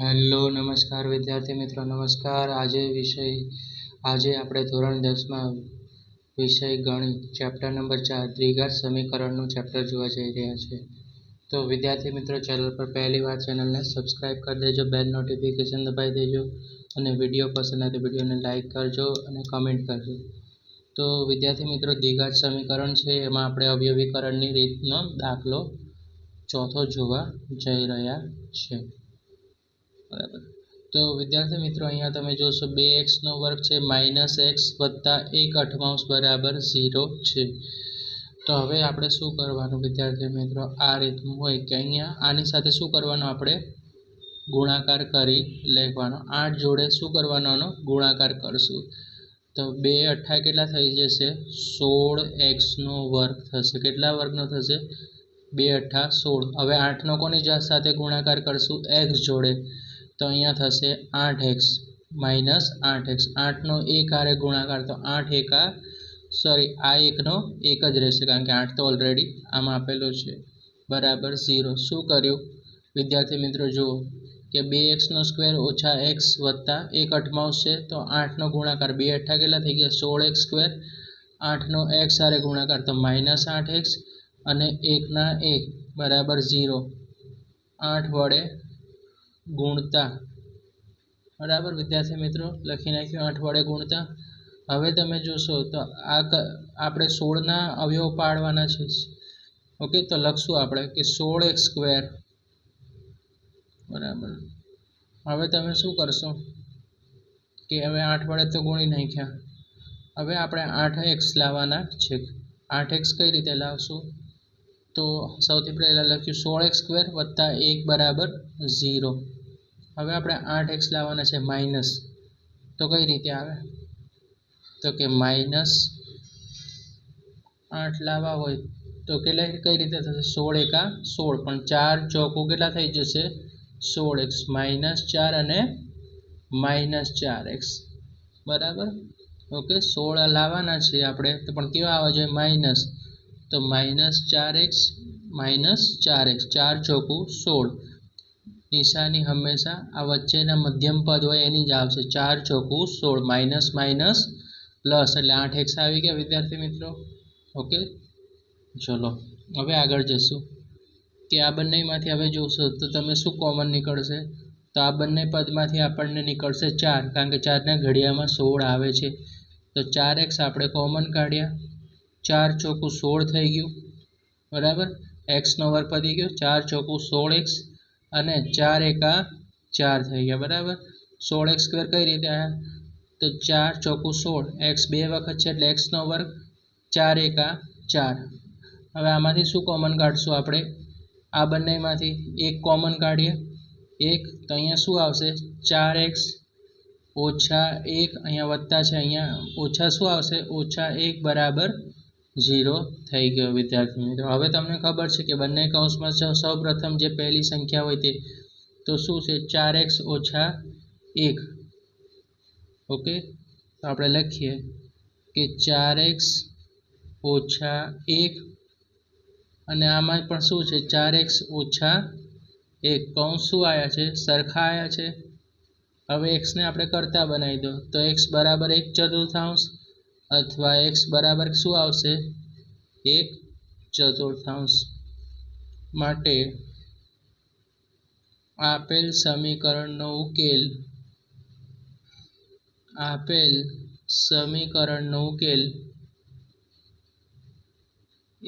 Hello નમસ્કાર વિદ્યાર્થી મિત્રો નમસ્કાર. આજે આપણે ધોરણ 10માં વિષય ગણિત ચેપ્ટર નંબર 4 દ્વિઘાત સમીકરણનું ચેપ્ટર જોવા જઈ રહ્યા છીએ. તો વિદ્યાર્થી મિત્રો, ચેનલ પર પહેલી વાર ચેનલને સબસ્ક્રાઇબ કરી દેજો, બેલ નોટિફિકેશન દબાવી દેજો અને વિડીયો પસંદ આવે તો વિડીયોને લાઇક કરજો અને કમેન્ટ કરજો. તો વિદ્યાર્થી મિત્રો, દ્વિઘાત સમીકરણ છે એમાં આપણે અવયવીકરણની રીતનો દાખલો ચોથો જોવા જઈ રહ્યા છે. બરાબર. તો વિદ્યાર્થી મિત્રો, અહીંયા તમે જોશો 2x નો વર્ગ છે -x વત્તા 1/8 બરાબર 0 છે. તો હવે આપણે શું કરવાનું વિદ્યાર્થી મિત્રો, આ રીતનું હોય કે અહીંયા આની સાથે શું કરવાનું, આપણે ગુણાકાર કરી લેવાનો. 8 જોડે શું કરવાનો, ગુણાકાર કરશું. તો 2 × 8 કેટલા થઈ જશે, 16x નો વર્ગ થશે. કેટલા વર્ગનો થશે, 2 × 8 16. હવે 8નો કોની સાથે ગુણાકાર કરશું, x જોડે. તો અહીંયા થશે 8x - 8x. 8નો 1 હારે ગુણાકાર, તો 8 એકા આ 1નો 1 જ રહેશે કારણ કે 8 તો ઓલરેડી આમાં આપેલો છે બરાબર 0. શું કર્યું વિદ્યાર્થી મિત્રો, જુઓ કે 2x² - x વત્તા 1/8 છે. તો 8નો ગુણાકાર 2 × 8 કેટલા થઈ ગયા, 16x². 8નો x હારે ગુણાકાર તો -8x અને 1 ના 1 બરાબર 0. 8 વડે ગુણતા બરાબર વિદ્યાર્થી મિત્રો, લખી નાખ્યું 8 વડે ગુણતા. હવે તમે જોશો તો આ આપણે 16ના અવયવ પાડવાના છે. ઓકે, તો લખશું આપણે કે 16x² બરાબર. હવે તમે શું કરશો કે હવે 8 વડે તો ગુણી નાખ્યા. હવે આપણે 8x લાવવાના છે. 8x કઈ રીતે લાવશું, તો સૌથી પહેલાં લખ્યું 16x² વત્તા 1 બરાબર 0. હવે આપણે 8x લાવવાના છે માઇનસ. તો કઈ રીતે આવે, તો કે -8 લાવવા હોય તો કઈ રીતે થશે, 16 એકા 16. પણ 4 ચોકું કેટલા થઈ જશે, 16x. -4 અને -4x બરાબર. ઓકે, 16 લાવવાના છે આપણે, તો પણ કેવા આવવા જોઈએ, માઇનસ. તો -4x - 4x. 4 ચોકું 16. નિશાની હંમેશા આ વચ્ચેના મધ્યમ પદ હોય એની જ આવશે. 4 ચોકું 16. માઇનસ માઇનસ પ્લસ એટલે 8x આવી ગયા વિદ્યાર્થી મિત્રો. ઓકે, ચલો હવે આગળ જશું કે આ બંનેમાંથી હવે જોશો તો તમે શું કોમન નીકળશે, તો આ બંને પદમાંથી આપણને નીકળશે 4, કારણ કે 4ના ઘડિયામાં 16 આવે છે. તો 4x આપણે કોમન કાઢ્યા. 4 ચોકું 16 થઈ ગયું બરાબર. x નો વર્ગ પતી ગયો. 4 ચોકું 16x અને 4 એકા 4 થઈ ગયા બરાબર. 16x² કઈ રીતે આવ્યા, તો 4 ચોકું 16. x 2 વખત છે એટલે x નો વર્ગ. 4 એકા 4. હવે આમાંથી શું કોમન કાઢશું આપણે, આ બંનેમાંથી એક કોમન કાઢીએ. 1 તો અહીંયા શું આવશે, 4x ઓછા 1, અહીંયા વત્તા છે, અહીંયા ઓછા શું આવશે, -1 બરાબર 0 થઈ ગયો વિદ્યાર્થી મિત્રો. હવે તમને ખબર છે કે બંને કૌંસમાં સૌ પ્રથમ જે પહેલી સંખ્યા હોય તે તો શું છે, 4x ઓછા 1. ઓકે, તો આપણે લખીએ કે 4x ઓછા 1 અને આમાં પણ શું છે, 4x ઓછા 1. કૌંસ શું આવ્યા છે, સરખા આવ્યા છે. હવે xને આપણે કરતા બનાવી દો, તો x બરાબર 1/4 અથવા x બરાબર શું આવશે, 1/4. માટે આપેલ સમીકરણનો ઉકેલ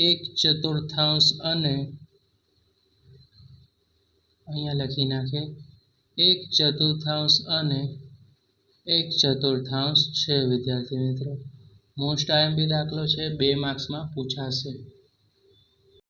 1/4 અને અહીંયા લખી નાખે 1/4 અને 1/4 છે વિદ્યાર્થી મિત્રો. મોસ્ટ આઈએમપી દાખલો છે, 2 માર્ક્સમાં પૂછાશે.